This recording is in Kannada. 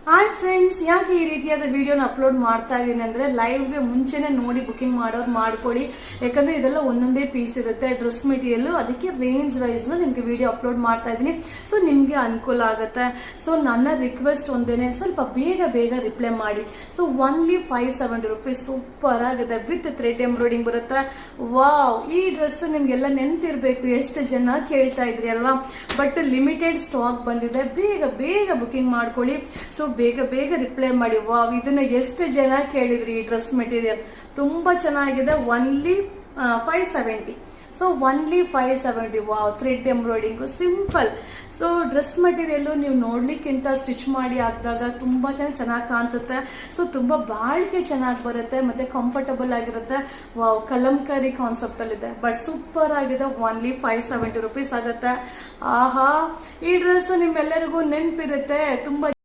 ಹಾಯ್ ಫ್ರೆಂಡ್ಸ್, ಯಾಕೆ ಈ ರೀತಿಯಾದ ವಿಡಿಯೋನ ಅಪ್ಲೋಡ್ ಮಾಡ್ತಾ ಇದ್ದೀನಿ ಅಂದರೆ ಲೈವ್ಗೆ ಮುಂಚೆನೇ ನೋಡಿ ಬುಕಿಂಗ್ ಮಾಡೋರು ಮಾಡ್ಕೊಳ್ಳಿ. ಯಾಕಂದರೆ ಇದೆಲ್ಲ ಒಂದೊಂದೇ ಪೀಸ್ ಇರುತ್ತೆ ಡ್ರೆಸ್ ಮೆಟೀರಿಯಲ್, ಅದಕ್ಕೆ ರೇಂಜ್ ವೈಸ್ನ ನಿಮಗೆ ವಿಡಿಯೋ ಅಪ್ಲೋಡ್ ಮಾಡ್ತಾ ಇದ್ದೀನಿ. ಸೊ ನಿಮಗೆ ಅನುಕೂಲ ಆಗುತ್ತೆ. ಸೊ ನನ್ನ ರಿಕ್ವೆಸ್ಟ್ ಒಂದೇ, ಸ್ವಲ್ಪ ಬೇಗ ರಿಪ್ಲೈ ಮಾಡಿ. ಸೊ ಓನ್ಲಿ 570 rupees, ಸೂಪರ್ ಆಗಿದೆ. ವಿತ್ ಥ್ರೆಡ್ ಎಂಬ್ರಾಯ್ಡಿಂಗ್ ಬರುತ್ತೆ. ವಾವ್, ಈ ಡ್ರೆಸ್ ನಿಮಗೆಲ್ಲ ನೆನಪಿರಬೇಕು. ಎಷ್ಟು ಜನ ಕೇಳ್ತಾ ಇದ್ರಿ ಅಲ್ವಾ. ಬಟ್ ಲಿಮಿಟೆಡ್ ಸ್ಟಾಕ್ ಬಂದಿದೆ, ಬೇಗ ಬುಕಿಂಗ್ ಮಾಡ್ಕೊಳ್ಳಿ. ಸೊ ಬೇಗ ರಿಪ್ಲೈ ಮಾಡಿ. ವಾವ್, ಇದನ್ನ ಎಷ್ಟು ಜನ ಕೇಳಿದ್ರಿ. ಈ ಡ್ರೆಸ್ ಮೆಟೀರಿಯಲ್ ತುಂಬಾ ಚೆನ್ನಾಗಿದೆ. Only 570. So only 570. Wow, thread embroidering simple. So dress material ನೀವು ನೋಡ್ಲಿಕ್ಕಿಂತ ಸ್ಟಿಚ್ ಮಾಡಿ ಹಾಕಿದಾಗ ತುಂಬ ಚೆನ್ನಾಗಿ ಕಾಣಿಸುತ್ತೆ. ಸೊ ತುಂಬ ಬಾಳಿಕೆ ಚೆನ್ನಾಗಿ ಬರುತ್ತೆ ಮತ್ತು ಕಂಫರ್ಟಬಲ್ ಆಗಿರುತ್ತೆ. ವಾವ್, ಕಲಂಕಾರಿ ಕಾನ್ಸೆಪ್ಟಲ್ಲಿದೆ, ಬಟ್ ಸೂಪರ್ ಆಗಿದೆ. ಓನ್ಲಿ 570 rupees ಆಗುತ್ತೆ. ಆಹಾ, ಈ ಡ್ರೆಸ್ ನಿಮ್ಮೆಲ್ಲರಿಗೂ ನೆನಪಿರುತ್ತೆ. ತುಂಬ